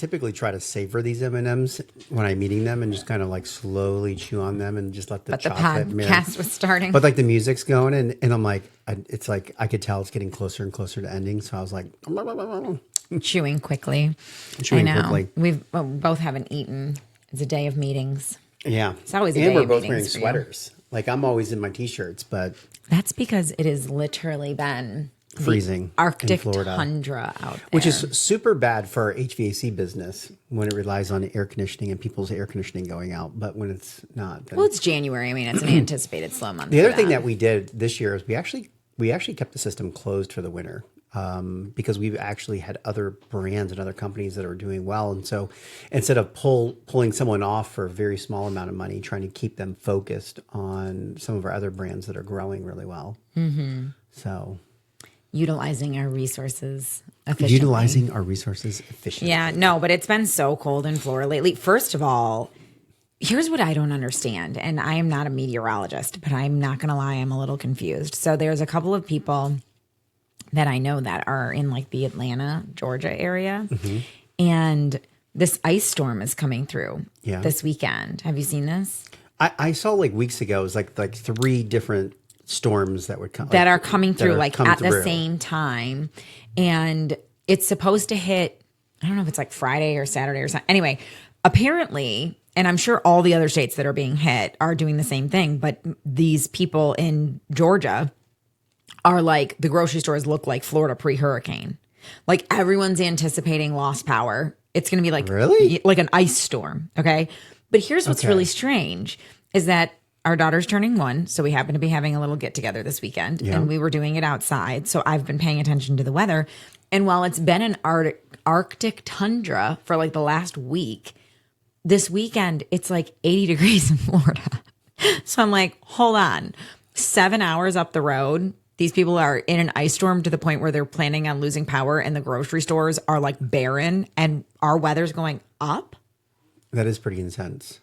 typically try to savor these M&Ms when I'm eating them and just kind of like slowly chew on them and just let the chocolate podcast was starting. But like the music's going and I'm like, it's like I could tell it's getting closer and closer to ending. So I was like, chewing quickly. chewing I know. quickly. We both haven't eaten. It's a day of meetings. Yeah. It's always a and day we're of both meetings wearing for you. sweaters. Like I'm always in my t-shirts, but That's because it has literally been freezing the Arctic in Florida, tundra out there. which is super bad for our HVAC business when it relies on air conditioning and people's air conditioning going out. But when it's not, then... well, it's January. I mean, it's an anticipated slow month. The for other thing them. that we did this year is we actually kept the system closed for the winter because we've actually had other brands and other companies that are doing well. And so instead of pulling someone off for a very small amount of money, trying to keep them focused on some of our other brands that are growing really well. Mm-hmm. So utilizing our resources efficiently. Yeah, no, but it's been so cold in Florida lately. First of all, here's what I don't understand. And I am not a meteorologist, but I'm not going to lie, I'm a little confused. So there's a couple of people that I know that are in like the Atlanta, Georgia area. Mm-hmm. And this ice storm is coming through this weekend. Have you seen this? I saw like weeks ago, it was like 3 different storms that would come that are coming through at through. the same time. And it's supposed to hit, I don't know if it's like Friday or Saturday or something. Anyway, apparently, and I'm sure all the other states that are being hit are doing the same thing, but these people in Georgia are like, the grocery stores look like Florida pre-hurricane. Like everyone's anticipating lost power. It's going to be like, really? Like an ice storm. Okay. But here's what's really strange is that our daughter's turning 1, so we happen to be having a little get together this weekend, and we were doing it outside. So I've been paying attention to the weather, and while it's been an Arctic tundra for like the last week, this weekend it's like 80 degrees in Florida. So I'm like, hold on, 7 hours up the road, these people are in an ice storm to the point where they're planning on losing power, and the grocery stores are like barren, and our weather's going up. That is pretty intense.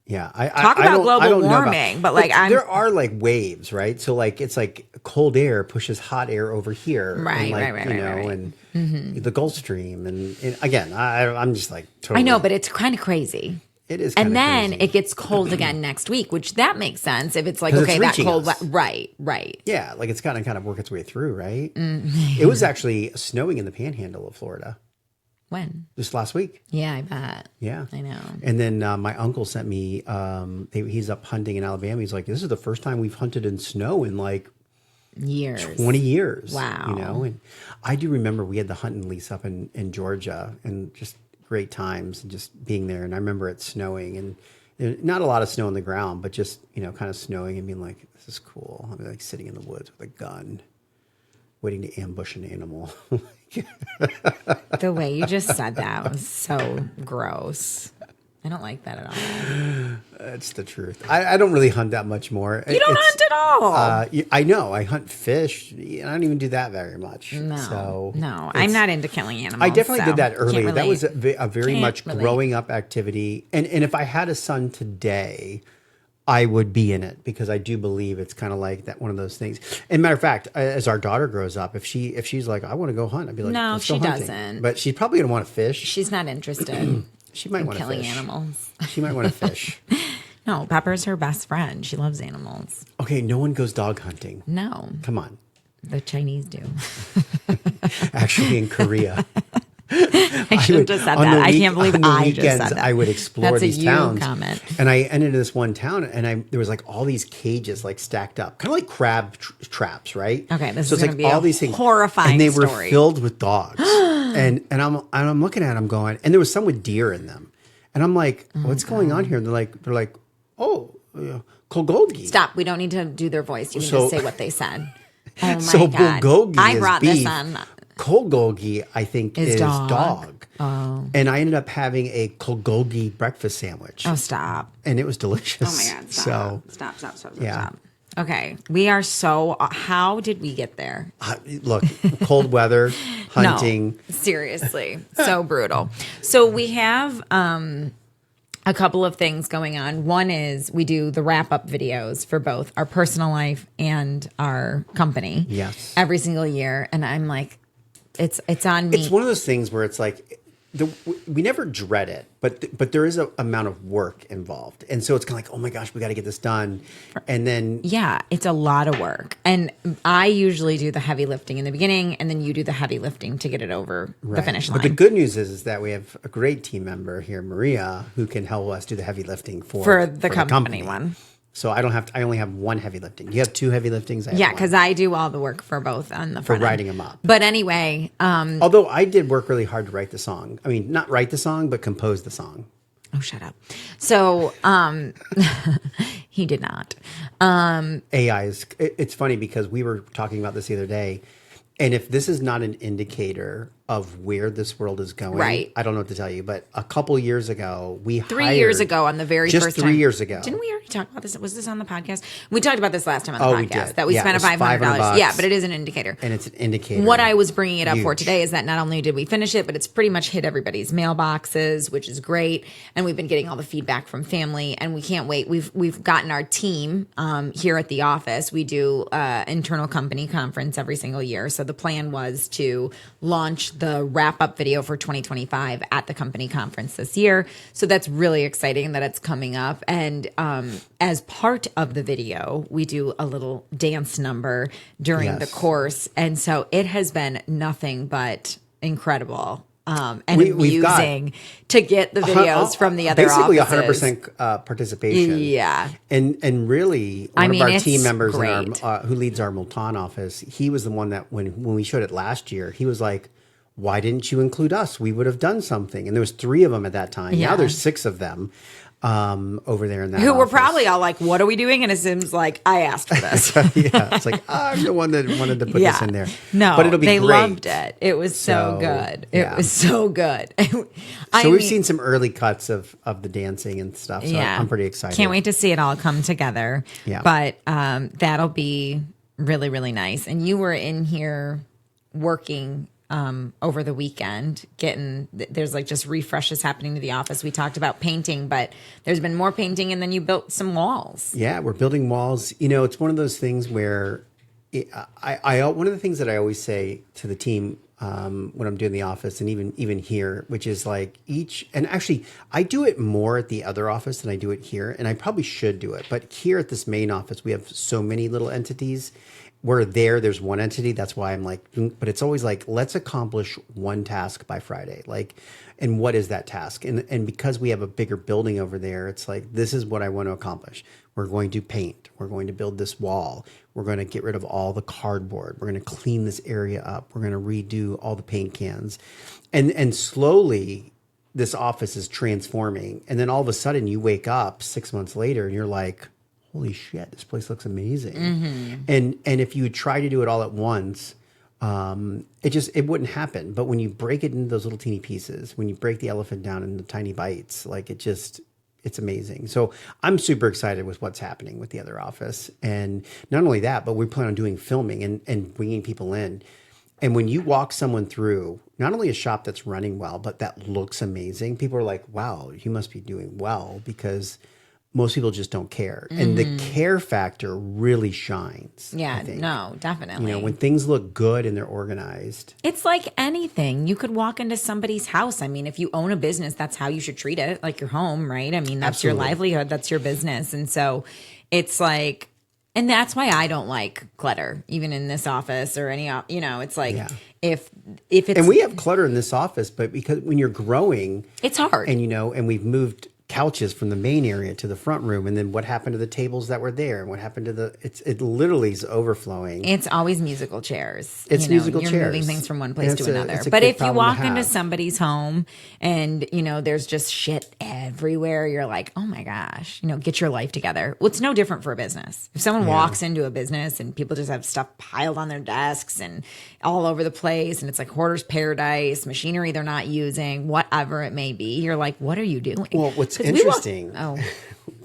Yeah, Talk about global warming, but like there are like waves, right? So like it's like cold air pushes hot air over here, right, and the Gulf Stream, and again, I'm just like totally. I know, but it's kind of crazy. It is, and then crazy. It gets cold again next week, which that makes sense if it's like okay, that cold, right. Yeah, like it's kind of work its way through, right? Mm-hmm. It was actually snowing in the Panhandle of Florida. When? Just last week. Yeah, I bet. Yeah. I know. And then my uncle sent me, he's up hunting in Alabama. He's like, this is the first time we've hunted in snow in like years. 20 years. Wow. You know, and I do remember we had the hunting lease up in Georgia and just great times and just being there. And I remember it snowing and not a lot of snow on the ground, but just, kind of snowing and being like, this is cool. I'm like sitting in the woods with a gun, waiting to ambush an animal. The way you just said that was so gross. I don't like that at all. That's the truth. I don't really hunt that much more. You don't hunt at all. I know. I hunt fish. I don't even do that very much. No, I'm not into killing animals. I definitely did that early. That was a very much relate. growing up activity. And if I had a son today, I would be in it because I do believe it's kind of like that one of those things. And matter of fact, as our daughter grows up, if she's like, I want to go hunt, I'd be like, no, let's she go hunting. doesn't. But she's probably gonna want to fish. She's not interested. She might want to killing fish. Animals. She might want to fish. No, Pepper's her best friend. She loves animals. Okay, no one goes dog hunting. No, come on. The Chinese do. Actually, in Korea. I should have just said that. I can't believe I just said that. I would explore these towns. That's a you comment. And I ended in this one town, and there was like all these cages like stacked up, kind of like crab traps, right? Okay, this so is going to be all these things, horrifying and they story. were filled with dogs. and I'm looking at them going, and there was some with deer in them, and I'm like, what's going on here? And they're like, oh, Kolgogi. Stop. We don't need to do their voice. You can just say what they said. Oh my so God. Bulgogi I brought beef. this on. Kolgogi, I think, is dog. Oh. And I ended up having a Kolgogi breakfast sandwich. Oh, stop. And it was delicious. Oh, my God. Stop. Stop. Yeah. Okay. We are so... how did we get there? Look, cold weather, hunting. No, seriously. So brutal. So we have... a couple of things going on. One is we do the wrap-up videos for both our personal life and our company. Yes. Every single year. And I'm like, it's on me. It's one of those things where it's like, we never dread it, but there is a amount of work involved, and so it's kind of like, oh my gosh, we got to get this done, and then yeah, it's a lot of work, and I usually do the heavy lifting in the beginning, and then you do the heavy lifting to get it over the finish line. But the good news is that we have a great team member here, Maria, who can help us do the heavy lifting for the company one. So I only have one heavy lifting. You have two heavy liftings. Yeah, because I do all the work for both on the front for writing them up. But anyway, although I did work really hard to write the song. I mean, not write the song, but compose the song. Oh, shut up. So he did not. AI is. It's funny because we were talking about this the other day, and if this is not an indicator of where this world is going, right. I don't know what to tell you. But a couple years ago, we 3 years ago on the very just first 3 time. years ago. Didn't we already talk about this? Was this on the podcast? We talked about this last time on the we podcast did. that we spent a $500. Yeah, but it is an indicator. And it's an indicator. What I was bringing it up for today is that not only did we finish it, but it's pretty much hit everybody's mailboxes, which is great. And we've been getting all the feedback from family, and we can't wait. We've gotten our team here at the office. We do internal company conference every single year. So the plan was to launch the wrap-up video for 2025 at the company conference this year. So that's really exciting that it's coming up. And as part of the video, we do a little dance number during the course. And so it has been nothing but incredible and amusing to get the videos from the other basically offices. 100% participation. Yeah. And really, one of our team members great. who leads our Multan office, he was the one that when we showed it last year, he was like, why didn't you include us? We would have done something. And there was 3 of them at that time. Yeah. Now there's 6 of them over there in that Who were office. probably all like, what are we doing? And it seems like, I asked for this. Yeah, it's like, I'm the one that wanted to put this in there. No, but it'll be they great. loved it. It was so good. It was so good. So we've seen some early cuts of the dancing and stuff. So I'm pretty excited. Can't wait to see it all come together. Yeah. But that'll be really, really nice. And you were in here working over the weekend, there's like just refreshes happening to the office. We talked about painting, but there's been more painting, and then you built some walls. Yeah, we're building walls. You know, it's one of those things where one of the things that I always say to the team when I'm doing the office, and even here, which is like and actually I do it more at the other office than I do it here, and I probably should do it. But here at this main office, we have so many little entities. Where there's one entity. That's why I'm like, but it's always like, let's accomplish one task by Friday. Like, and what is that task? And because we have a bigger building over there, it's like, this is what I want to accomplish. We're going to paint. We're going to build this wall. We're going to get rid of all the cardboard. We're going to clean this area up. We're going to redo all the paint cans. And slowly this office is transforming. And then all of a sudden you wake up 6 months later and you're like, holy shit, this place looks amazing. Mm-hmm. And if you would try to do it all at once, it wouldn't happen. But when you break it into those little teeny pieces, when you break the elephant down into tiny bites, like it's amazing. So I'm super excited with what's happening with the other office. And not only that, but we plan on doing filming and bringing people in. And when you walk someone through, not only a shop that's running well, but that looks amazing, people are like, wow, you must be doing well, because most people just don't care. And the care factor really shines. Yeah, I think. No, definitely. You know, when things look good and they're organized. It's like anything. You could walk into somebody's house. I mean, if you own a business, that's how you should treat it, like your home, right? I mean, that's Absolutely. your livelihood. That's your business. And so it's like, and that's why I don't like clutter, even in this office or any, it's like if it's. And we have clutter in this office, but because when you're growing. It's hard. And, and we've moved couches from the main area to the front room, and then what happened to the tables that were there, and what happened to it literally is overflowing. It's always musical chairs. Musical chairs. You're moving things from one place to another. It's a but good if you walk problem to into have. somebody's home and there's just shit everywhere, you're like, oh my gosh, get your life together. Well, it's no different for a business. If someone walks into a business and people just have stuff piled on their desks and all over the place, and it's like hoarder's paradise, machinery they're not using, whatever it may be, you're like, what are you doing? Well, what's interesting. Go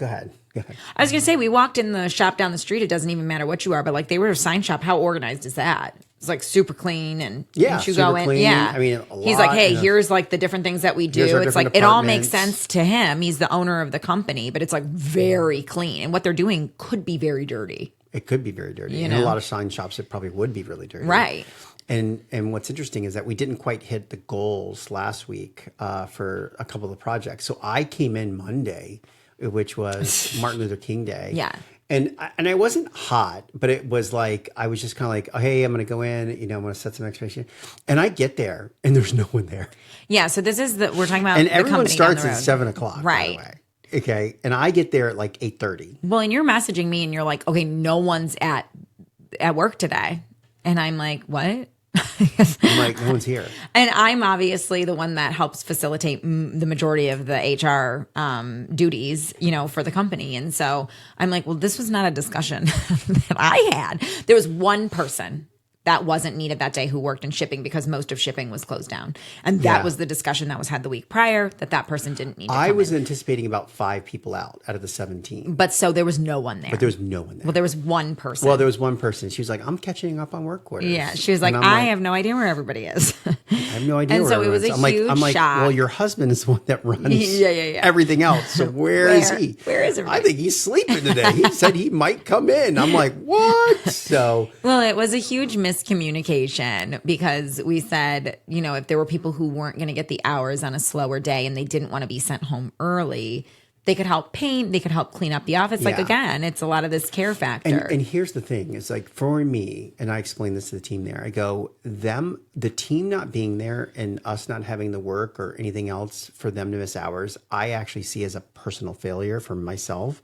ahead. I was going to say, we walked in the shop down the street. It doesn't even matter what you are, but like they were a sign shop. How organized is that? It's like super clean, and once you go in, clean. I mean, he's like, hey, here's like the different things that we do. It's like it all makes sense to him. He's the owner of the company, but it's like very clean, and what they're doing could be very dirty. It could be very dirty. And a lot of sign shops, it probably would be really dirty. Right. And what's interesting is that we didn't quite hit the goals last week for a couple of the projects. So I came in Monday, which was Martin Luther King Day. Yeah. And I wasn't hot, but it was like, I was just kind of like, oh, hey, I'm going to go in, I'm going to set some expectation. And I get there and there's no one there. Yeah. So this is we're talking about and the everyone company down starts the at road. 7 o'clock. Right. By the way. Okay. And I get there at like 8:30. Well, and you're messaging me and you're like, okay, no one's at work today. And I'm like, what? I'm like, no one's here. And I'm obviously the one that helps facilitate the majority of the HR duties, for the company. And so I'm like, well, this was not a discussion that I had. There was one person that wasn't needed that day who worked in shipping because most of shipping was closed down. And that was the discussion that was had the week prior, that person didn't need to I come was in. anticipating about 5 people out of the 17. But so there was no one there. But there was no one there. Well, there was one person. Well, there was one person. She was like, I'm catching up on work orders. Yeah, she was like, And I have no idea where everybody is. I have no idea. And where so it was everyone's. a huge I'm like, shock. well, your husband is the one that runs Yeah. everything else. So where is he? Where is everybody? I think he's sleeping today. He said he might come in. I'm like, what? So Well, it was a huge miscommunication because we said, if there were people who weren't going to get the hours on a slower day and they didn't want to be sent home early, they could help paint, they could help clean up the office. Like, Yeah. again, it's a lot of this care factor. And here's the thing: is like for me, and I explained this to the team there. I go, the team not being there and us not having the work or anything else for them to miss hours, I actually see as a personal failure for myself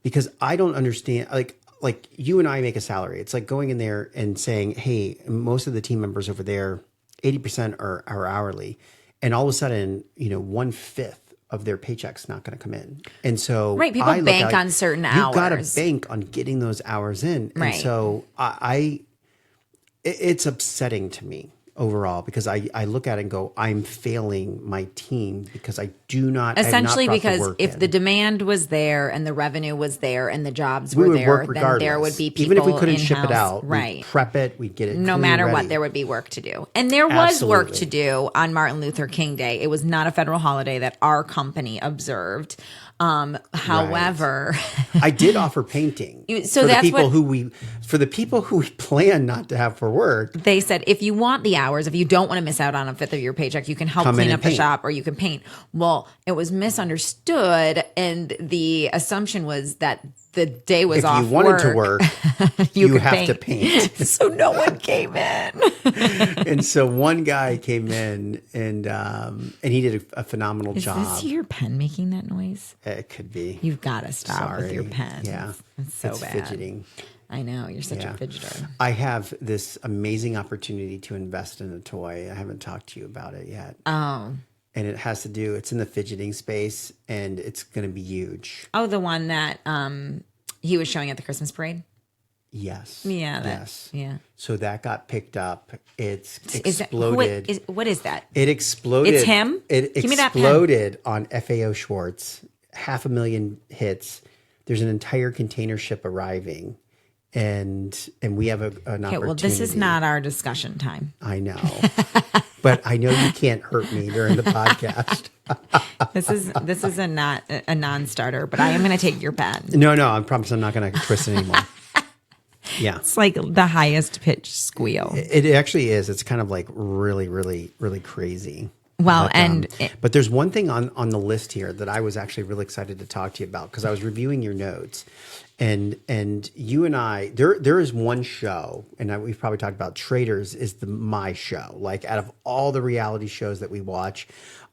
because I don't understand. Like you and I make a salary. It's like going in there and saying, hey, most of the team members over there, 80% are hourly, and all of a sudden, 1/5 of their paycheck's not going to come in. And so Right, people I look bank at, on certain you've got to hours. bank on getting those hours in. Right. And so it's upsetting to me overall because I look at it and go, I'm failing my team because I do not. Essentially, I have not brought the because work if in. the demand was there and the revenue was there and the jobs we were would there, work then regardless. there would be people even if we couldn't ship it in-house. out, Right. we'd prep it, we'd get it. No clean matter ready. what, there would be work to do. And there was work to Absolutely. do on Martin Luther King Day. It was not a federal holiday that our company observed. However, I did offer painting. So for that's the people what- for the people who we plan not to have for work. they said, if you want the hours, if you don't want to miss out on a fifth of your paycheck, you can help Come in clean and up the paint. shop or you can paint. Well, it was misunderstood. And the assumption was that the day was If off you wanted to work, you could have to paint. So no one came in. And so one guy came in and he did a phenomenal Is job. this your pen making that noise? It could be. You've got to stop Sorry. with your pen. Yeah. It's so bad. Fidgeting. I know. You're such Yeah. a fidgeter. I have this amazing opportunity to invest in a toy. I haven't talked to you about it yet. Oh. And it has to do, it's in the fidgeting space and it's going to be huge. Oh, the one that he was showing at the Christmas parade? Yes. Yeah. Yes. Yeah. So that got picked up. It's Is that, exploded. what is that? It exploded. It's him? It Give me that pen. exploded on FAO Schwartz. 500,000 hits. There's an entire container ship arriving, and we have an opportunity. Okay, well, this is not our discussion time. I know, but I know you can't hurt me during the podcast. This is a non-starter, but I am going to take your pen. No, I promise I'm not going to twist it anymore. Yeah, It's like the highest pitch squeal. it actually is. It's kind of like really, really, really crazy. Well, and but there's one thing on the list here that I was actually really excited to talk to you about because I was reviewing your notes, and you and I there is one show, and we've probably talked about Traders is my show. Like out of all the reality shows that we watch,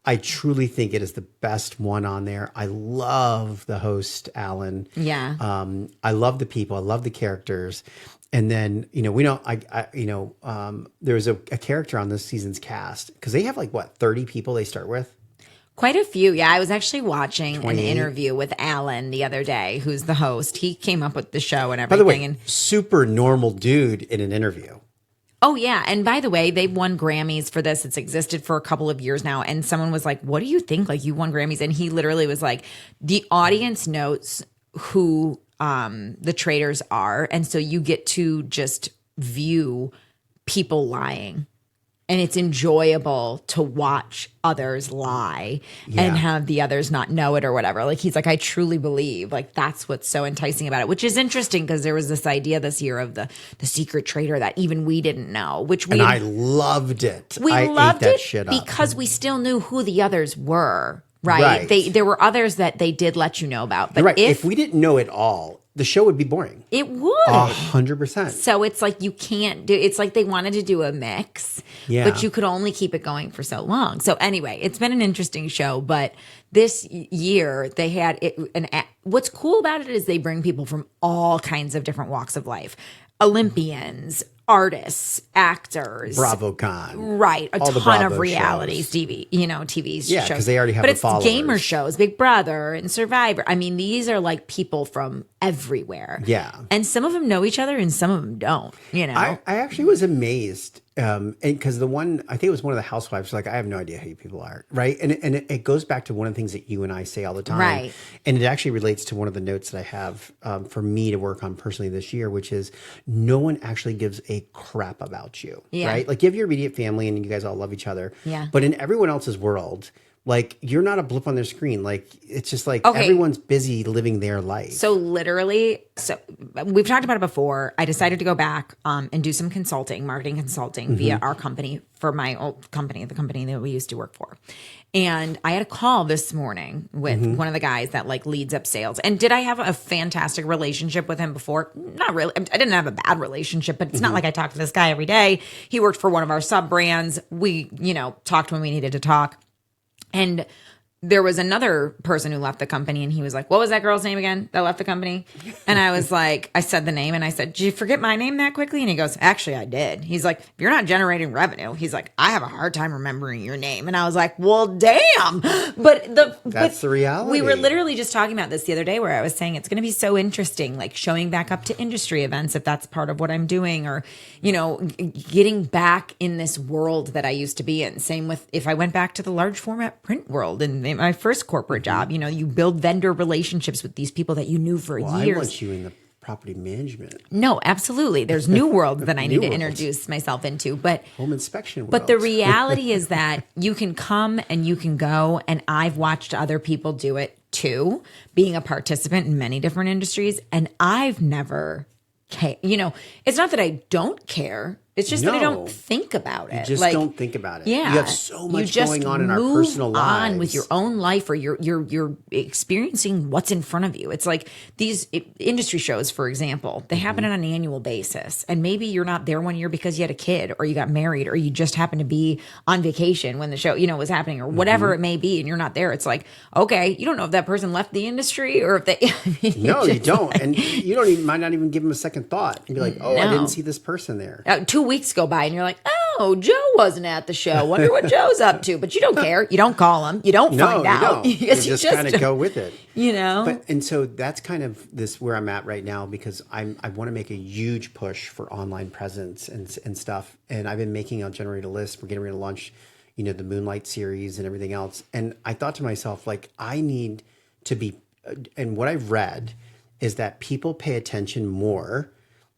I truly think it is the best one on there. I love the host, Alan. yeah. I love the people. I love the characters. And then, there's a character on this season's cast because they have 30 people they start with. Quite a few. Yeah, I was actually watching an 28. interview with Alan the other day, who's the host. He came up with the show and By the everything. way, And super normal dude in an interview. oh yeah, and by the way, they've won Grammys for this. It's existed for a couple of years now. And someone was like, "What do you think? Like you won Grammys?" And he literally was like, "The audience knows who the traders are, and so you get to just view people lying." and it's enjoyable to watch others lie and have the others not know it or whatever. Like he's like, I truly believe like that's what's so enticing about it, which is interesting because there was this idea this year of the secret traitor that even we didn't know, and I loved it. I loved ate that it shit up because we still knew who the others were. Right. There were others that they did let you know about. But if we didn't know it all, the show would be boring. It would. 100%. So it's like you can't do, it's like they wanted to do a mix, but you could only keep it going for so long. So anyway, it's been an interesting show, but this year they had what's cool about it is they bring people from all kinds of different walks of life. Olympians, artists, actors, BravoCon, right? A ton of reality TV, TV shows. Yeah, because they already have. But it's followers. Gamer shows, Big Brother and Survivor. I mean, these are like people from everywhere. Yeah, and some of them know each other, and some of them don't. I actually was amazed, and because the one I think it was one of the housewives, like I have no idea who you people are, right? And it goes back to one of the things that you and I say all the time, right? And it actually relates to one of the notes that I have for me to work on personally this year, which is no one actually gives a crap about you, right? Like you have your immediate family and you guys all love each other, but in everyone else's world, like you're not a blip on their screen. Like it's just like everyone's busy living their life. So literally, we've talked about it before. I decided to go back and do some marketing consulting via our company for my old company, the company that we used to work for. And I had a call this morning with one of the guys that like leads up sales. And did I have a fantastic relationship with him before? Not really. I didn't have a bad relationship, but it's not like I talked to this guy every day. He worked for one of our sub brands. We, talked when we needed to talk. And there was another person who left the company and he was like, what was that girl's name again that left the company? And I was like, I said the name and I said, did you forget my name that quickly? And he goes, actually, I did. He's like, if you're not generating revenue, he's like, I have a hard time remembering your name. And I was like, well, damn. That's the reality. We were literally just talking about this the other day where I was saying it's going to be so interesting, like showing back up to industry events, if that's part of what I'm doing, or, getting back in this world that I used to be in. Same with if I went back to the large format print world and my first corporate job, you build vendor relationships with these people that you knew for years. I want you in the property management. No, absolutely. There's new worlds that I need to introduce myself into, but home inspection world. But the reality is that you can come and you can go, and I've watched other people do it too, being a participant in many different industries, and I've never it's not that I don't care. It's just that I don't think about it. You just don't think about it. Yeah, you have so much going on in our personal lives. On with your own life, or you're experiencing what's in front of you. It's like these industry shows, for example, they happen on an annual basis, and maybe you're not there one year because you had a kid, or you got married, or you just happened to be on vacation when the show was happening, or whatever it may be, and you're not there. It's like, okay, you don't know if that person left the industry or if they. No, you don't, and you don't even might not even give them a second thought and be like, oh, no. I didn't see this person there. 2 weeks go by and you're like, oh, Joe wasn't at the show. Wonder what Joe's up to. But you don't care. You don't call him. You don't find out. You just kind of go with it. And so that's kind of where I'm at right now, because I want to make a huge push for online presence and stuff. And I've been making a generator list. We're getting ready to launch, the Moonlight series and everything else. And I thought to myself, like, I need to be, and what I've read is that people pay attention more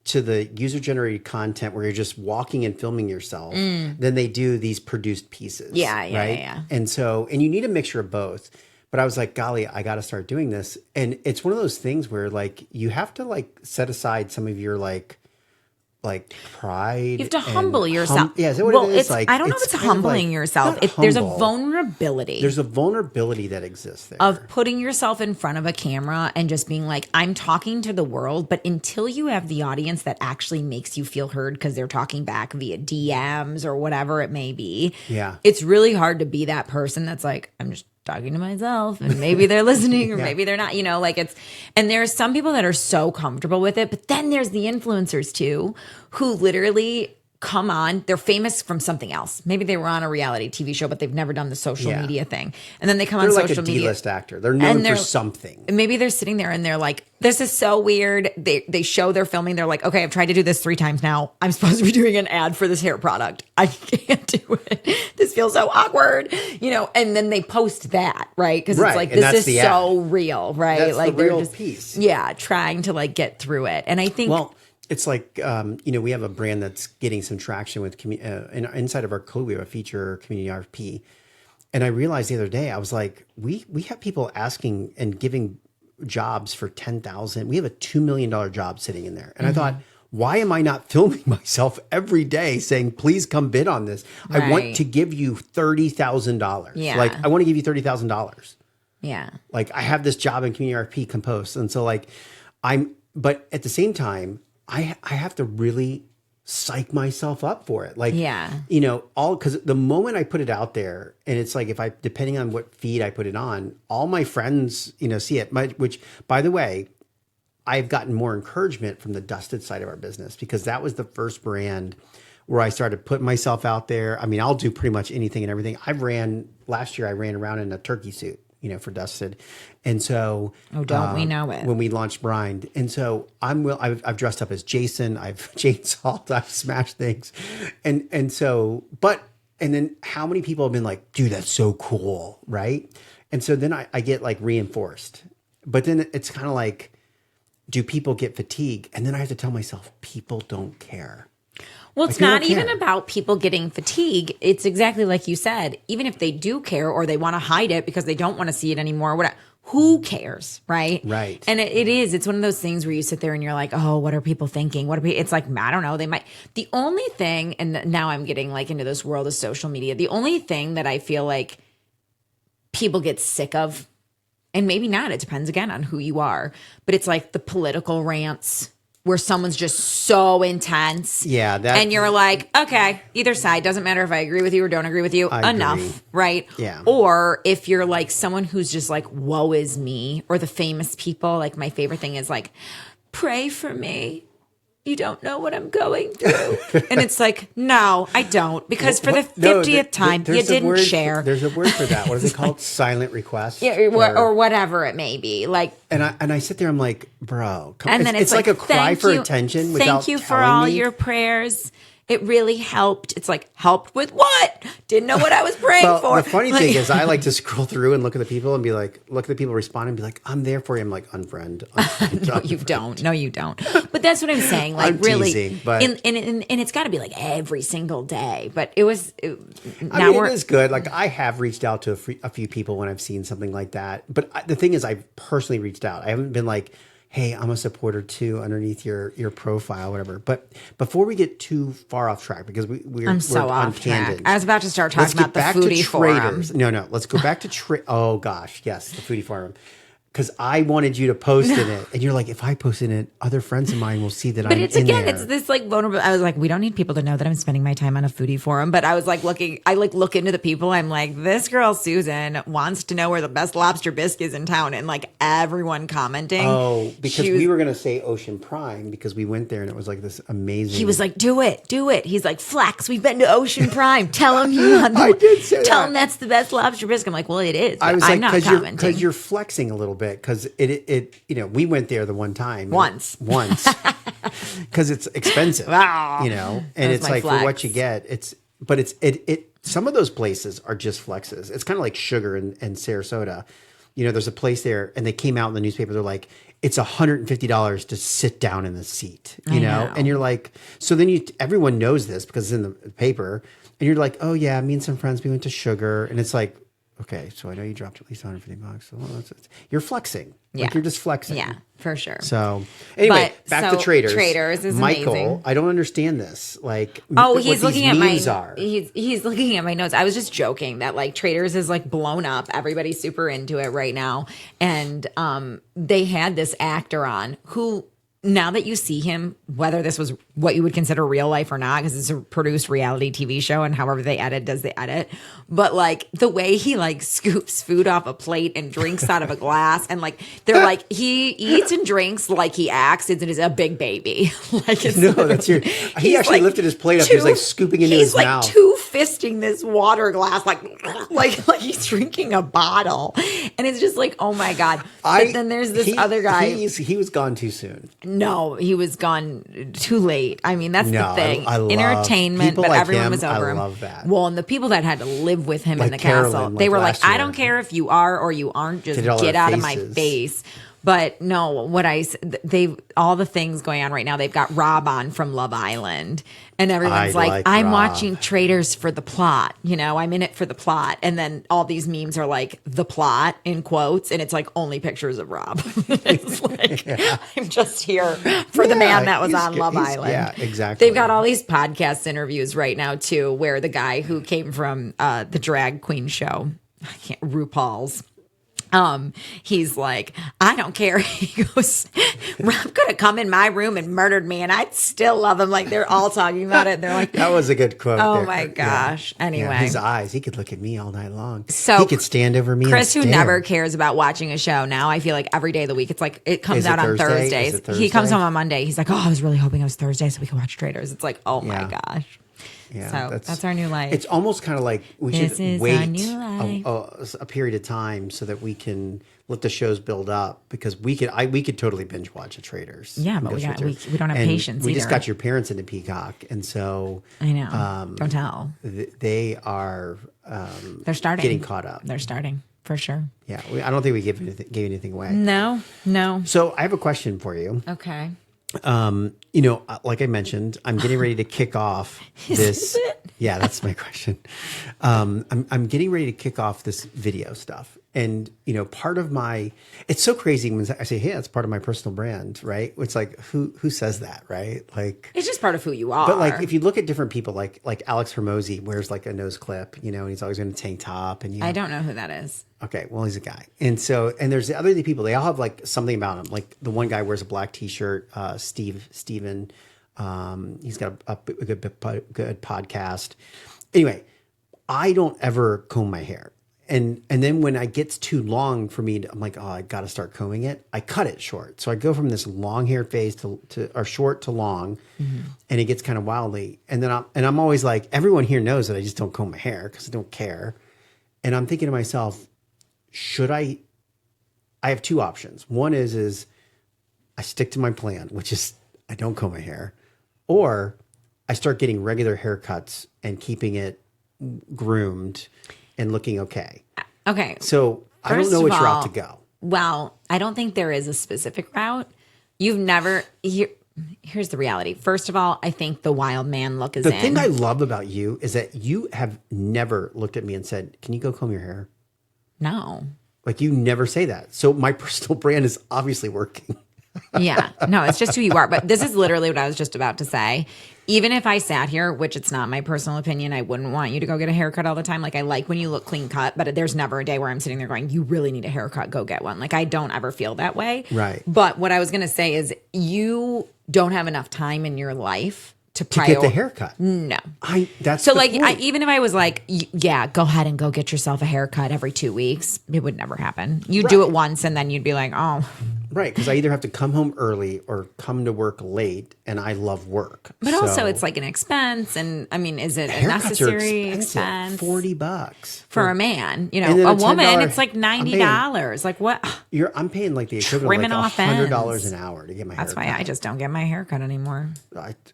to the user-generated content where you're just walking and filming yourself than they do these produced pieces. Yeah. And so, and you need a mixture of both. But I was like, golly, I got to start doing this. And it's one of those things where like you have to like set aside some of your like pride. You have to humble yourself. Is that what it is? I don't know if it's humbling yourself. There's a vulnerability. There's a vulnerability that exists there. Of putting yourself in front of a camera and just being like, I'm talking to the world, but until you have the audience that actually makes you feel heard because they're talking back via DMs or whatever it may be, it's really hard to be that person that's like, I'm just talking to myself, and maybe they're listening or maybe they're not, and there's some people that are so comfortable with it, but then there's the influencers too, who literally come on, they're famous from something else. Maybe they were on a reality TV show, but they've never done the social media thing. And then they come on social media. They're like a D-list actor. They're known for something. Maybe they're sitting there and they're like, this is so weird. They show their filming. They're like, okay, I've tried to do this 3 times now. I'm supposed to be doing an ad for this hair product. I can't do it. This feels so awkward, and then they post that, right? Because it's like, this is so real, right? That's like the real they're just, piece. Yeah, trying to like get through it. And I think... it's like, we have a brand that's getting some traction with inside of our code. We have a feature community RFP. And I realized the other day, I was like, we have people asking and giving jobs for 10,000. We have a $2 million job sitting in there. And I thought, why am I not filming myself every day saying, please come bid on this? I want to give you $30,000. Yeah. Like, I want to give you $30,000. Yeah. Like, I have this job in community RFP Compost. And so like, but at the same time, I have to really psych myself up for it. Like, because the moment I put it out there, and it's like, depending on what feed I put it on, all my friends, see it, which, by the way, I've gotten more encouragement from the dusted side of our business, because that was the first brand where I started putting myself out there. I mean, I'll do pretty much anything and everything. Last year I ran around in a turkey suit, for dusted. And so, don't we know it, when we launched Brined. And so I've dressed up as Jason, I've chainsawed, I've smashed things. And then how many people have been like, dude, that's so cool. Right. And so then I get like reinforced, but then it's kind of like, do people get fatigue? And then I have to tell myself, people don't care. Well, it's not even about people getting fatigue. It's exactly like you said. Even if they do care, or they want to hide it because they don't want to see it anymore, whatever, who cares, right? Right. And it's one of those things where you sit there and you're like, oh, what are people thinking? It's like, I don't know. They might. The only thing, and now I'm getting like into this world of social media, the only thing that I feel like people get sick of, and maybe not, it depends again on who you are, but it's like the political rants where someone's just so intense. Yeah. And you're like, okay, either side, doesn't matter if I agree with you or don't agree with you, enough, agree. right? Yeah. Or if you're like someone who's just like, woe is me, or the famous people, like my favorite thing is like, pray for me. You don't know what I'm going through. And it's like, no, I don't. Because for the 50th time, you didn't share. There's a word for that. What is it called? Silent request? Yeah, or whatever it may be. Like, and I sit there, I'm like, bro. And then it's like a cry for attention without thank you for all your prayers. It really helped. It's like, helped with what? Didn't know what I was praying for. The funny thing is, I like to scroll through and look at the people and be like, look at the people respond and be like, I'm there for you. I'm like, unfriend. No, you don't. No, you don't. But that's what I'm saying. Like, I'm really. Teasing, but and it's got to be like every single day. But it was. It is good. Like, I have reached out to a few people when I've seen something like that. But the thing is, I've personally reached out. I haven't been like, hey, I'm a supporter too, underneath your profile, whatever. But before we get too far off track, because we're on tangents. I was about to start talking about the foodie forum. No, let's go back to oh gosh, yes, the foodie forum. Because I wanted you to post in it, and you're like, if I post in it, other friends of mine will see that I'm in there. But it's this like vulnerable. I was like, we don't need people to know that I'm spending my time on a foodie forum. But I was like I look into the people. I'm like, this girl Susan wants to know where the best lobster bisque is in town, and like everyone commenting. Oh, because we were gonna say Ocean Prime because we went there and it was like this amazing. He was like, do it. He's like, Flex, we've been to Ocean Prime. Tell him you want. I did say Tell him that's the best lobster bisque. I'm like, well, it is. I was I'm like, not commenting because you're flexing a little bit, because we went there the one time once because it's expensive. Wow. And it's like, for what you get, some of those places are just flexes. It's kind of like Sugar and Sarasota. There's a place there, and they came out in the newspaper, they're like, it's $150 to sit down in the seat, know? And you're like, so then everyone knows this because it's in the paper, and you're like, oh yeah, me and some friends, we went to Sugar, and it's like, okay, so I know you dropped at least $150. So you're flexing. Yeah. Like, you're just flexing. Yeah, for sure. So anyway, back to Traders. Traders is Michael, amazing. I don't understand this. Like, he's looking at he's looking at my notes. I was just joking that like Traders is like blown up. Everybody's super into it right now. And they had this actor on who, now that you see him, whether this was what you would consider real life or not, because it's a produced reality TV show and however they edit, but like the way he like scoops food off a plate and drinks out of a glass, and like they're like, he eats and drinks like he acts and is a big baby. Like, it's he actually like lifted his plate up. He was like scooping into his mouth. He's like fisting this water glass, like he's drinking a bottle, and it's just like, oh my god. But then there's this other guy. He was gone too soon. No, he was gone too late. I mean, that's the thing. I love entertainment, but like everyone him. was over I him. love that. Well, and the people that had to live with him like in the Carolyn, castle, they were like, I don't care if you are or you aren't, just get out of my face. But no, they've all the things going on right now. They've got Rob on from Love Island, and everyone's like, I'm Rob. watching Traitors for the plot. I'm in it for the plot. And then all these memes are like the plot in quotes, and it's like only pictures of Rob. It's like, I'm just here for the man that was on Love Island. Yeah, exactly. They've got all these podcast interviews right now too, where the guy who came from the drag queen show, RuPaul's. He's like, I don't care. He goes, Rob could have come in my room and murdered me, and I'd still love him. Like, they're all talking about it. They're like, that was a good quote. Oh there. my gosh. Yeah. Anyway, his eyes, he could look at me all night long. So he could stand over me. Chris, and who stare. never cares about watching a show now, I feel like every day of the week, it's like it comes Is it out on Thursday? Thursdays. Is it Thursday? He comes home on Monday. He's like, oh, I was really hoping it was Thursday so we could watch Traitors. It's like, oh my Yeah. gosh. Yeah, So that's our new life. It's almost kind of like we This should is our wait new life. a period of time so that we can let the shows build up, because we could totally binge watch a Traitors. Yeah, but we don't have patience We just either. got your parents into Peacock, and so I know. Don't tell. they are They're starting. getting caught up. They're starting for sure. Yeah, I don't think we gave anything away. No. So I have a question for you. Okay. Like I mentioned, I'm getting ready to kick off this. Yeah, that's my question. I'm getting ready to kick off this video stuff. And, part of it's so crazy when I say, hey, that's part of my personal brand, right? It's like, who says that, right? Like, It's just part of who you are. but like, if you look at different people, like Alex Hermosi wears like a nose clip, and he's always in a tank top. And I don't know who that is. Okay, well, he's a guy. And there's the other people, they all have like something about him. Like the one guy wears a black t-shirt, Steven. He's got a good podcast. Anyway, I don't ever comb my hair. And then when it gets too long for me, I'm like, oh, I got to start combing it. I cut it short. So I go from this long hair phase or short to long, and it gets kind of wildly. And then I'm always like, everyone here knows that I just don't comb my hair because I don't care. And I'm thinking to myself, should I have two options. One is I stick to my plan, which is I don't comb my hair, or I start getting regular haircuts and keeping it groomed and looking okay. Okay. So I don't know which route to go. Well, I don't think there is a specific route. You've never here's the reality. First of all, I think the wild man look is The in. thing I love about you is that you have never looked at me and said, can you go comb your hair? No. Like, you never say that. So my personal brand is obviously working. Yeah. No, it's just who you are. But this is literally what I was just about to say. Even if I sat here, which it's not my personal opinion, I wouldn't want you to go get a haircut all the time. Like, I like when you look clean cut, but there's never a day where I'm sitting there going, you really need a haircut, go get one. Like, I don't ever feel that way. Right. But what I was going to say is you don't have enough time in your life to get the haircut. No. That's So the like, point. even if I was like, yeah, go ahead and go get yourself a haircut every 2 weeks, it would never happen. You do it once and then you'd be like, oh. Right, because I either have to come home early or come to work late, and I love work. But also it's like an expense, and I mean, is it a haircuts necessary are expensive. expense? $40 For a man, And then a a woman, $10 it's like $90. Like what? I'm paying like the equivalent Trimming of off like $100 ends. an hour to get my That's hair why cut. I just don't get my hair cut anymore.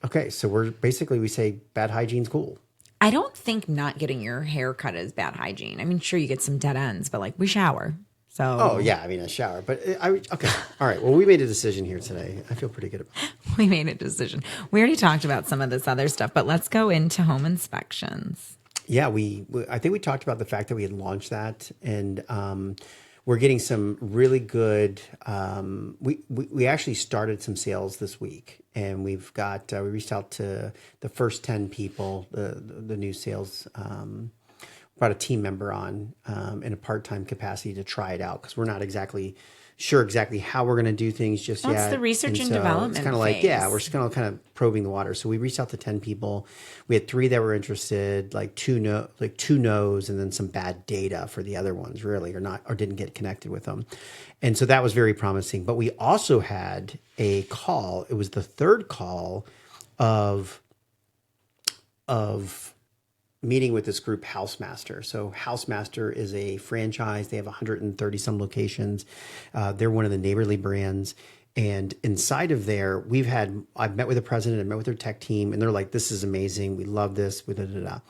Okay, so we say bad hygiene's cool. I don't think not getting your hair cut is bad hygiene. I mean, sure, you get some dead ends, but like we shower. So Oh yeah, I mean a shower, but okay, all right. Well, we made a decision here today. I feel pretty good about it. we made a decision. We already talked about some of this other stuff, but let's go into home inspections. Yeah, I think we talked about the fact that we had launched that, and we're getting some really good. We actually started some sales this week, and we reached out to the first 10 people, the new sales. Brought a team member on in a part-time capacity to try it out, because we're not sure exactly how we're going to do things just yet. That's the research and so development It's kind of like, phase. we're just kind of probing the water. So we reached out to 10 people. We had 3 that were interested, two no's, and then some bad data for the other ones, really, or didn't get connected with them. And so that was very promising. But we also had a call. It was the third call of meeting with this group, Housemaster. So Housemaster is a franchise. They have 130 some locations. They're one of the Neighborly brands. And inside of there, I've met with the president, I've met with their tech team, and they're like, this is amazing. We love this. And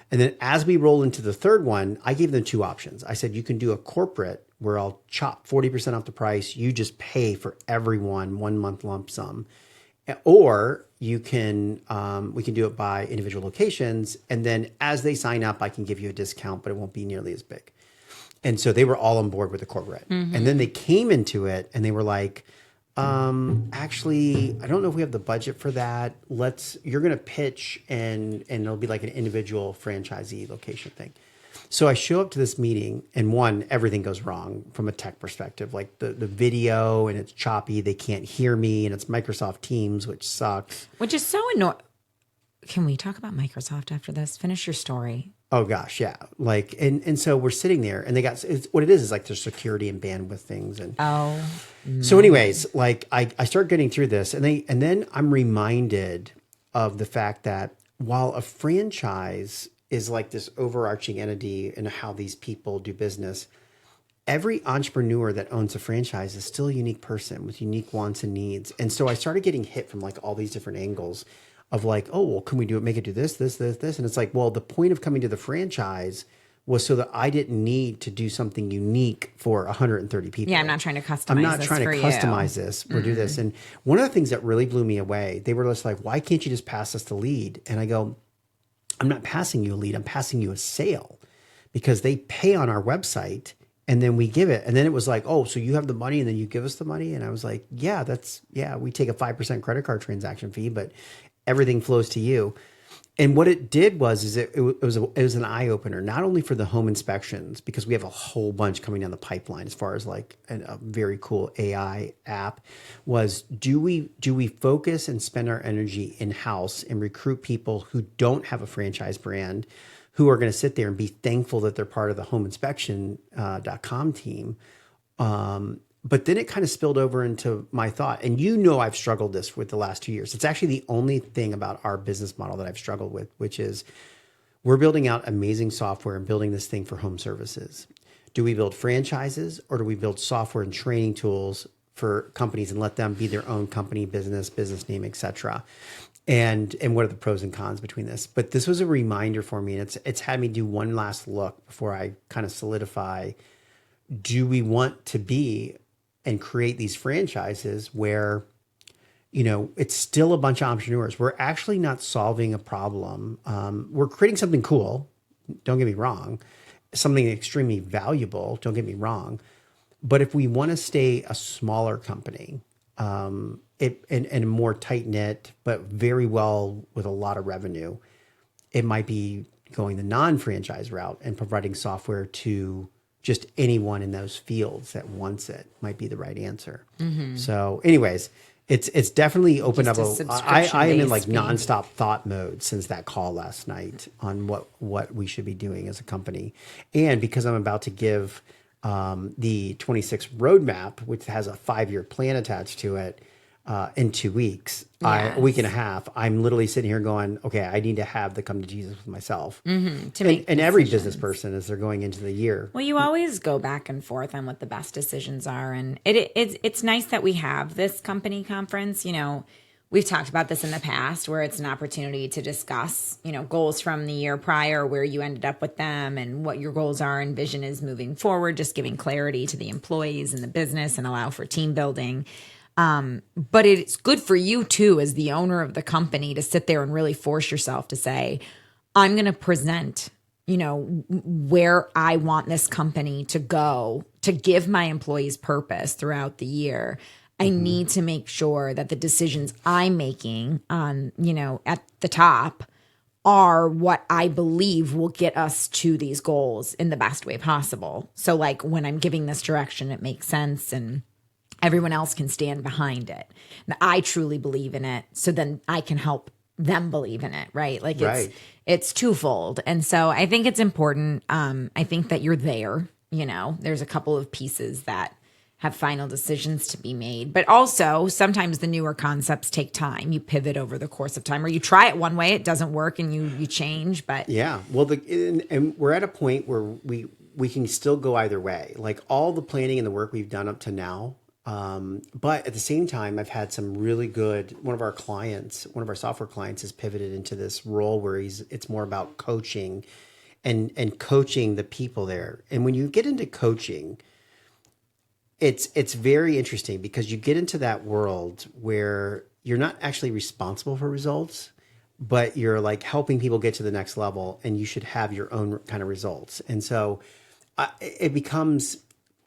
then as we roll into the third one, I gave them 2 options. I said, you can do a corporate where I'll chop 40% off the price. You just pay for everyone 1 month lump sum. Or you can, we can do it by individual locations. And then as they sign up, I can give you a discount, but it won't be nearly as big. And so they were all on board with the corporate. And then they came into it and they were like, actually, I don't know if we have the budget for that. You're going to pitch and it'll be like an individual franchisee location thing. So I show up to this meeting and everything goes wrong from a tech perspective, like the video and it's choppy. They can't hear me and it's Microsoft Teams, which sucks. Which is so annoying. Can we talk about Microsoft after this? Finish your story. Oh gosh, yeah. Like, and so we're sitting there and what it is like their security and bandwidth things. And so anyways, like I start getting through this and then I'm reminded of the fact that while a franchise is like this overarching entity in how these people do business, every entrepreneur that owns a franchise is still a unique person with unique wants and needs. And so I started getting hit from like all these different angles of like, oh, well, can we make it do this, this, this, this? And it's like, well, the point of coming to the franchise was so that I didn't need to do something unique for 130 people. Yeah, I'm not trying to customize I'm not trying to customize this or do this. And one of the things that really blew me away, they were just like, why can't you just pass us the lead? And I go, I'm not passing you a lead. I'm passing you a sale because they pay on our website and then we give it. And then it was like, oh, so you have the money and then you give us the money. And I was like, yeah, we take a 5% credit card transaction fee, but everything flows to you. And what it did was it was an eye opener, not only for the home inspections, because we have a whole bunch coming down the pipeline as far as like a very cool AI app, was do we focus and spend our energy in-house and recruit people who don't have a franchise brand, who are going to sit there and be thankful that they're part of the homeinspection.com team. But then it kind of spilled over into my thought. And I've struggled this with the last 2 years. It's actually the only thing about our business model that I've struggled with, which is we're building out amazing software and building this thing for home services. Do we build franchises or do we build software and training tools for companies and let them be their own company, business name, et cetera? And what are the pros and cons between this? But this was a reminder for me. And it's had me do one last look before I kind of solidify, do we want to be and create these franchises where, it's still a bunch of entrepreneurs. We're actually not solving a problem. We're creating something cool. Don't get me wrong. Something extremely valuable. Don't get me wrong. But if we want to stay a smaller company, and a more tight knit, but very well with a lot of revenue, it might be going the non-franchise route and providing software to just anyone in those fields that wants it might be the right answer. So anyways, it's definitely opened Just up. a I am in like subscription-based fee. nonstop thought mode since that call last night on what we should be doing as a company. And because I'm about to give the 26 roadmap, which has a 5-year plan attached to it, in 2 weeks, a week and a half, I'm literally sitting here going, okay, I need to have the come to Jesus with myself. To make And every decisions. business person as they're going into the year. Well, you always go back and forth on what the best decisions are. And it's nice that we have this company conference. We've talked about this in the past where it's an opportunity to discuss, goals from the year prior, where you ended up with them and what your goals are and vision is moving forward, just giving clarity to the employees and the business and allow for team building. But it's good for you too, as the owner of the company, to sit there and really force yourself to say, I'm going to present, where I want this company to go to give my employees purpose throughout the year. I need to make sure that the decisions I'm making on, at the top are what I believe will get us to these goals in the best way possible. So like when I'm giving this direction, it makes sense and everyone else can stand behind it. And I truly believe in it. So then I can help them believe in it, right? Like it's twofold. And so I think it's important. I think that you're there, there's a couple of pieces that have final decisions to be made. But also sometimes the newer concepts take time. You pivot over the course of time, or you try it one way, it doesn't work and you change. But yeah, well, and we're at a point where we can still go either way. Like all the planning and the work we've done up to now. But at the same time, I've had some really good, one of our software clients has pivoted into this role where it's more about coaching and coaching the people there. And when you get into coaching, it's very interesting because you get into that world where you're not actually responsible for results, but you're like helping people get to the next level, and you should have your own kind of results. And so it becomes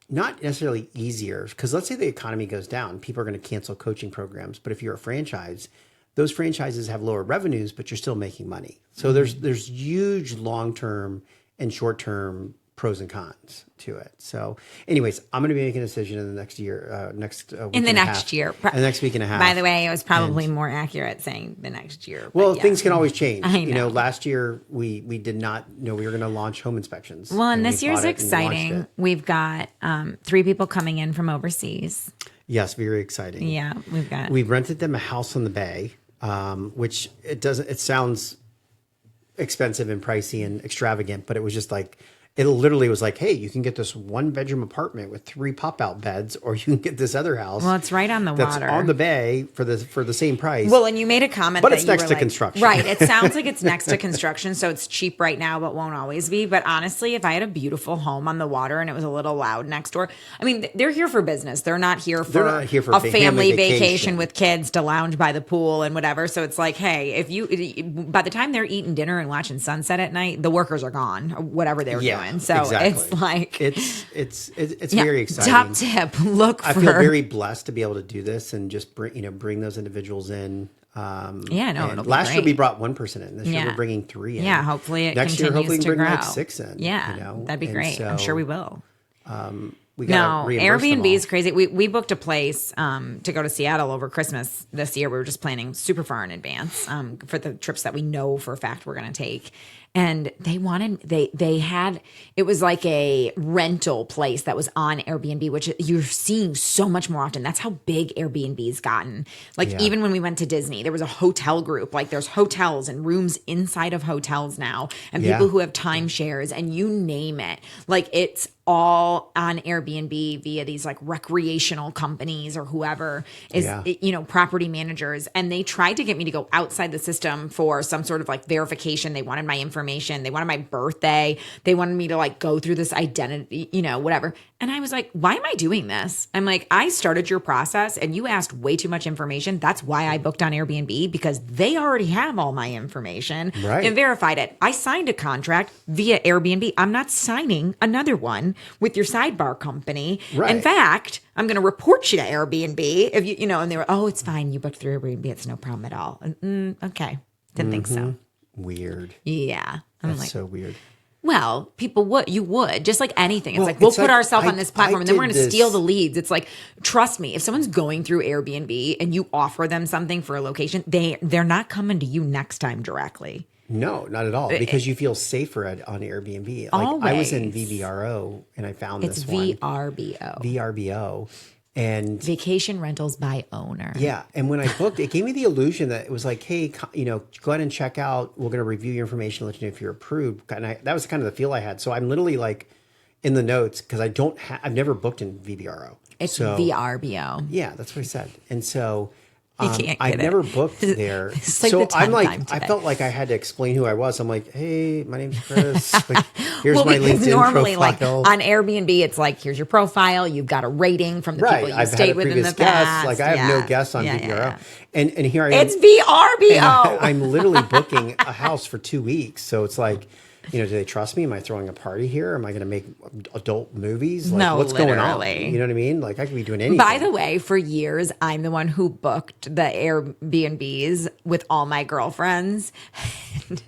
not necessarily easier because let's say the economy goes down, people are going to cancel coaching programs. But if you're a franchise, those franchises have lower revenues, but you're still making money. So there's huge long-term and short-term pros and cons to it. So anyways, I'm going to be making a decision in the next year, week In the and a next half. year. In the next week and a half. By the way, it was probably more accurate saying the next year. but Well, yeah. things can always change. I You know, know. last year we did not know we were going to launch home inspections. Well, and we this year's bought it and launched exciting. it. We've got 3 people coming in from overseas. Yes, very exciting. Yeah, We've rented them a house on the bay, which it sounds expensive and pricey and extravagant, but it was just like, it literally was like, hey, you can get this 1-bedroom apartment with 3 pop-out beds, or you can get this other house. Well, it's right on the that's water. on the bay for the same price. Well, and you made a comment, But that it's you next were to like, construction. right? It sounds like it's next to construction, so it's cheap right now, but won't always be. But honestly, if I had a beautiful home on the water and it was a little loud next door, I mean, they're here for business. They're not here for not here for a family family vacation vacation with kids to lounge by the pool and whatever. So it's like, hey, if you by the time they're eating dinner and watching sunset at night, the workers are gone, or whatever they were doing. So exactly. it's like it's yeah, very exciting. Top tip: look for. I feel very blessed to be able to do this and just bring those individuals in. Yeah, no, and it'll be last year great. we brought 1 person in. This year Yeah. we're bringing 3 in. Yeah, hopefully it next year. continues Hopefully we to can bring grow. like 6 in. Yeah, you know? that'd be And great. I'm so, sure we will. We No, gotta reimburse them Airbnb is all. crazy. We booked a place to go to Seattle over Christmas this year. We were just planning super far in advance for the trips that we know for a fact we're going to take. And they had, it was like a rental place that was on Airbnb, which you're seeing so much more often. That's how big Airbnb's gotten. Like Yeah. even when we went to Disney, there was a hotel group. Like there's hotels and rooms inside of hotels now, and Yeah. people who have timeshares and you name it. Like it's all on Airbnb via these like recreational companies or whoever is, Yeah. property managers. And they tried to get me to go outside the system for some sort of like verification. They wanted my information. They wanted my birthday. They wanted me to like go through this identity, whatever. And I was like, why am I doing this? I'm like, I started your process and you asked way too much information. That's why I booked on Airbnb, because they already have all my information Right. and verified it. I signed a contract via Airbnb. I'm not signing another one with your sidebar company. Right. In fact, I'm going to report you to Airbnb if and they were, oh, it's fine. You booked through Airbnb. It's no problem at all. Okay. Didn't think so. Weird. Yeah. I'm That's like, so weird. well, people would, you would, just like anything. It's Well, like, we'll it's put like, ourselves on this platform and then we're did going to steal this- the leads. It's like, trust me, if someone's going through Airbnb and you offer them something for a location, they're not coming to you next time directly. No, not at all. Because you feel safer on Airbnb. Like I was in Always. VVRO and I found It's this one. VRBO. VRBO. And Vacation rentals by owner. yeah, and when I booked, it gave me the illusion that it was like, hey, go ahead and check out. We're going to review your information, let you know if you're approved. And that was kind of the feel I had. So I'm literally like in the notes because I've never booked in VVRO. It's so, VRBO. Yeah, that's what I said. And so You can't get I've it. never booked there. It's like so the 10th I'm like, time I today. felt like I had to explain who I was. I'm like, hey, my name's Chris. Like, here's Well, my because LinkedIn normally, profile. like on Airbnb, it's like, here's your profile. You've got a rating from the Right, people you I've had stayed a with in previous the guest. past. Like I have no guests on Yeah, VVRO, yeah. and here I am. It's VRBO. I'm literally booking a house for 2 weeks. So it's like, do they trust me? Am I throwing a party here? Am I going to make adult movies? Like, No, what's going on? literally. You know what I mean? Like I could be doing anything. By the way, for years, I'm the one who booked the Airbnbs with all my girlfriends. And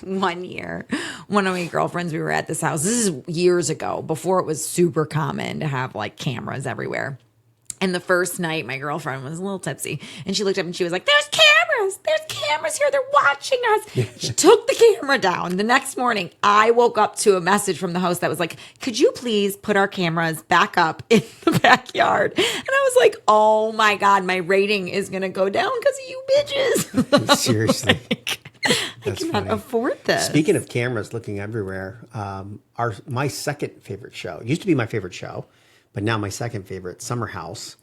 one year, one of my girlfriends, we were at this house. This is years ago, before it was super common to have like cameras everywhere. And the first night, my girlfriend was a little tipsy, and she looked up and she was like, "There's cameras here. They're watching us." She took the camera down. The next morning, I woke up to a message from the host that was like, "Could you please put our cameras back up in the backyard?" And I was like, "Oh my God, my rating is going to go down because of you bitches." Seriously. I That's cannot funny. afford this. Speaking of cameras looking everywhere, my second favorite show, it used to be my favorite show, but now my second favorite, Summer House.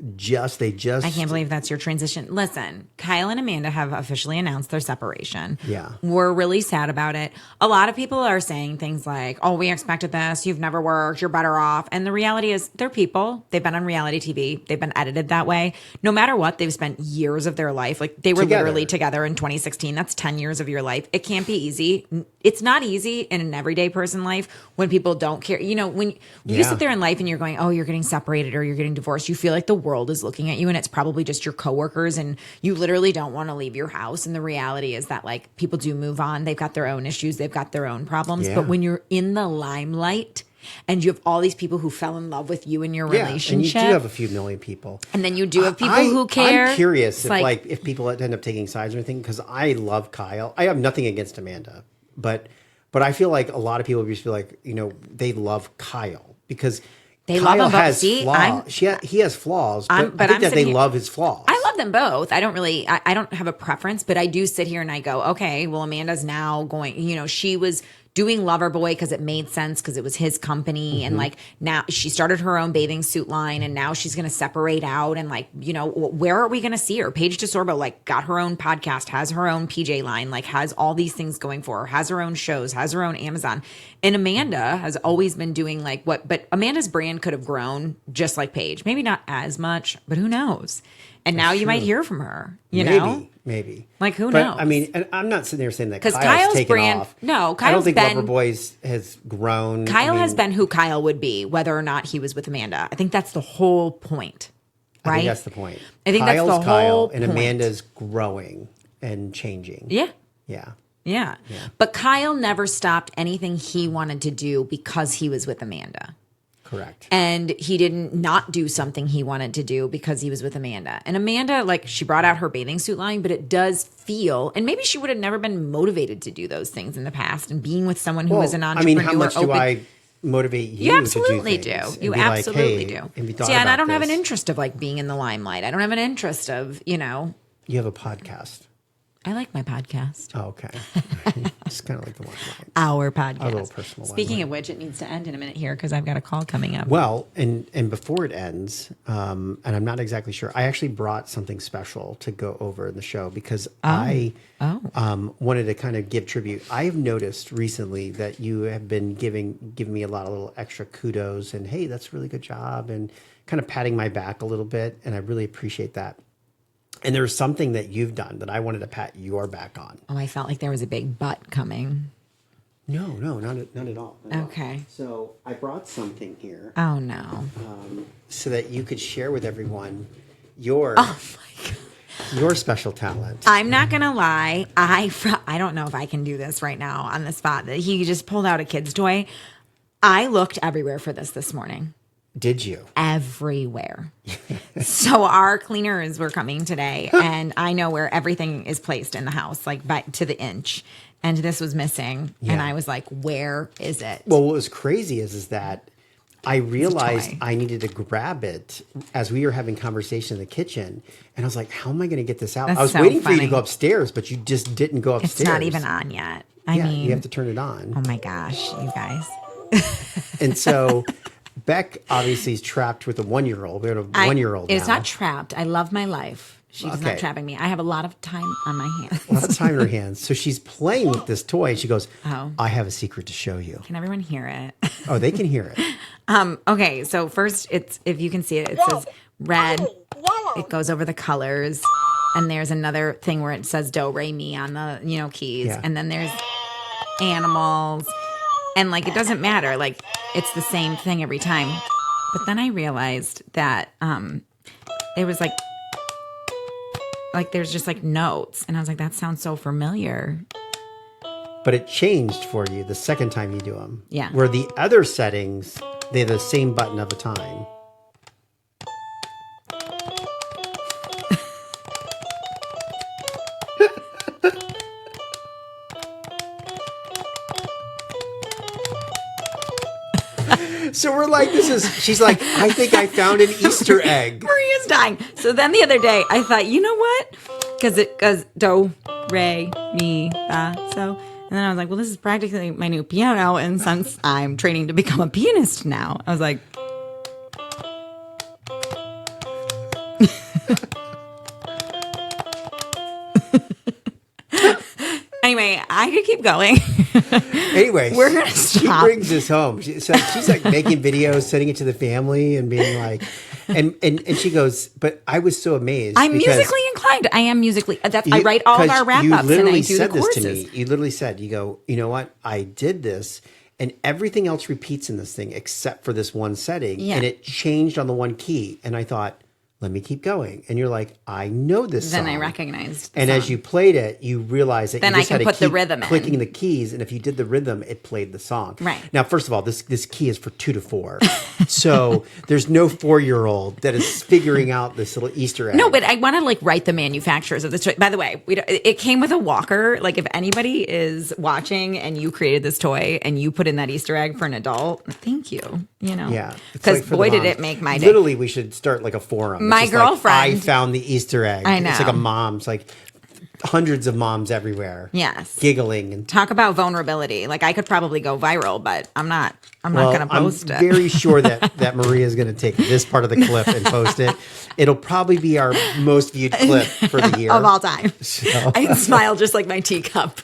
they just. I can't believe that's your transition. Listen, Kyle and Amanda have officially announced their separation. Yeah. We're really sad about it. A lot of people are saying things like, oh, we expected this. You've never worked. You're better off. And the reality is they're people. They've been on reality TV. They've been edited that way. No matter what, they've spent years of their life. Like they were literally together in 2016. That's 10 years of your life. It can't be easy. It's not easy in an everyday person life when people don't care. You know, when you sit there in life and you're going, oh, you're getting separated or you're getting divorced, you feel like the world is looking at you and it's probably just your coworkers and you literally don't want to leave your house. And the reality is that like people do move on. They've got their own issues. They've got their own problems. But when you're in the limelight and you have all these people who fell in love with you in your relationship. And you do have a few million people. And then you do have people who care. I'm curious if people end up taking sides or anything, because I love Kyle. I have nothing against Amanda, but I feel like a lot of people just feel like, you know, they love Kyle because Kyle has flaws. He has flaws, but I think that they love his flaws. I love them both. I don't have a preference, but I do sit here and I go, okay, well, Amanda's now going, you know, she was doing Loverboy because it made sense because it was his company. And like now she started her own bathing suit line and now she's going to separate out. And like, you know, where are we going to see her? Paige DeSorbo, like got her own podcast, has her own PJ line, like has all these things going for her, has her own shows, has her own Amazon. And Amanda has always been doing like but Amanda's brand could have grown just like Paige. Maybe not as much, but who knows? And now you might hear from her, you know? Maybe. Like, who knows? I mean, and I'm not sitting there saying that Kyle's taken brand, off. No, I don't think Loverboy has grown. Kyle has been who Kyle would be, whether or not he was with Amanda. I think that's the whole point, right? I think that's the point. I think Kyle's that's the Kyle whole and point. Amanda's growing and changing. Yeah. But Kyle never stopped anything he wanted to do because he was with Amanda. Correct. And he didn't not do something he wanted to do because he was with Amanda. And Amanda, like, she brought out her bathing suit line, but it does feel, and maybe she would have never been motivated to do those things in the past. And being with someone who was an entrepreneur. I mean, how much do I motivate you? You absolutely to do. Do. Things You and absolutely like, hey, do. And I don't have an interest of like being in the limelight. I don't have an interest of, you know. You have a podcast. I like my podcast. Oh, okay. It's kind of like the one. Our podcast. Our little personal Speaking of which, it needs to end in a minute here because I've got a call coming up. Well, and before it ends, and I'm not exactly sure, I actually brought something special to go over in the show because I wanted to kind of give tribute. I've noticed recently that you have been giving me a lot of little extra kudos and, hey, that's a really good job, and kind of patting my back a little bit, and I really appreciate that. And there's something that you've done that I wanted to pat your back on. Oh, I felt like there was a big butt coming. No, not at all. Okay. So I brought something here. Oh, no. So that you could share with everyone your special talent. I'm not going to lie. I don't know if I can do this right now on the spot. He just pulled out a kid's toy. I looked everywhere for this morning. Did you? Everywhere. So our cleaners were coming today, and I know where everything is placed in the house, like to the inch. And this was missing, and I was like, "Where is it?" Well, what was crazy is that I realized I needed to grab it as we were having conversation in the kitchen, and I was like, "How am I going to get this out?" That's I was so waiting for you to funny. go upstairs, but you just didn't go upstairs. It's not even on yet. I mean, you have to turn it on. Oh my gosh, you guys! And so. Beck obviously is trapped with a 1-year-old. We have a 1-year-old now. It's not trapped. I love my life. She's not trapping me. I have a lot of time on my hands. A lot of time in her hands. So she's playing with this toy, and she goes, I have a secret to show you. Can everyone hear it? Oh, they can hear it. Okay, so first, if you can see it, it says red. It goes over the colors. And there's another thing where it says do, re, mi on the keys. Yeah. And then there's animals. And, like, it doesn't matter. Like, it's the same thing every time. But then I realized that it was, like there's just, like, notes. And I was like, that sounds so familiar. But it changed for you the second time you do them. Yeah. Where the other settings, they have the same button of a time. So we're like, she's like, I think I found an Easter egg. Maria's dying. So then the other day, I thought, you know what? Because it goes do, re, mi, fa, so. And then I was like, well, this is practically my new piano. And since I'm training to become a pianist now, I was like. Anyway, I could keep going. Anyway, we're gonna stop. She brings this home. She's like making videos, sending it to the family, and being like, and she goes, but I was so amazed. I'm musically inclined. I am musically. I write all of our wrap ups and I do the courses. This to me. You literally said, you go, you know what? I did this, and everything else repeats in this thing except for this one setting, and it changed on the one key. And I thought, let me keep going. And you're like, I know this then song. I recognized and song. As you played it, you realized that then you just I can had to put keep the rhythm clicking in. the keys. And if you did the rhythm, it played the song. Right. Now, first of all, this key is for 2 to 4. So there's no 4-year-old that is figuring out this little Easter egg. No, but I want to like write the manufacturers of this toy. By the way, it came with a walker. Like if anybody is watching and you created this toy and you put in that Easter egg for an adult, thank you. You know, Yeah, because boy, did it make my day. Literally, we should start like a forum. My it's just girlfriend, like, I found the Easter egg. I know. It's like a mom's, like hundreds of moms everywhere. Yes, giggling and talk about vulnerability. Like I could probably go viral, but I'm not. I'm not going to post it. I'm very sure that Maria is going to take this part of the clip and post it. It'll probably be our most viewed clip for the year of all time. So. I smile just like my teacup.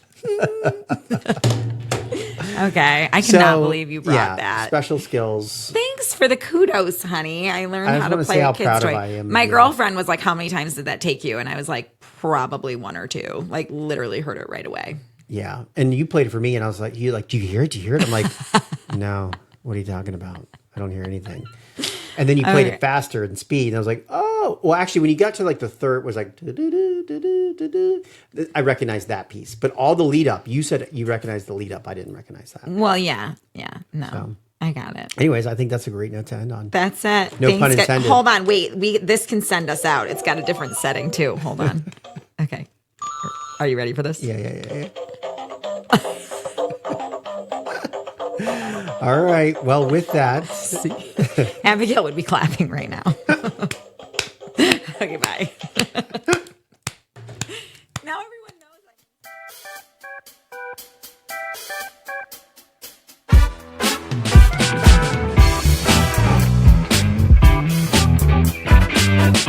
Okay, I cannot believe you brought that. Special skills. Thanks for the kudos, honey. I learned how to play a kid's toy. My girlfriend was like, "How many times did that take you?" And I was like, "Probably 1 or 2." Like, literally heard it right away. Yeah, and you played it for me, and I was like, "Do you hear it? Do you hear it?" I'm like, "No, what are you talking about? I don't hear anything." And then you played it faster and speed, and I was like, "Oh, well." Actually, when you got to like the third, it was like, I recognized that piece, but all the lead up. You said you recognized the lead up. I didn't recognize that. Well, yeah, no, so, I got it. Anyways, I think that's a great note to end on. That's it. No pun intended. Hold on, wait. This can send us out. It's got a different setting too. Hold on. Okay, are you ready for this? Yeah. All right. Well, with that, Abigail would be clapping right now. Okay, bye. Now everyone knows.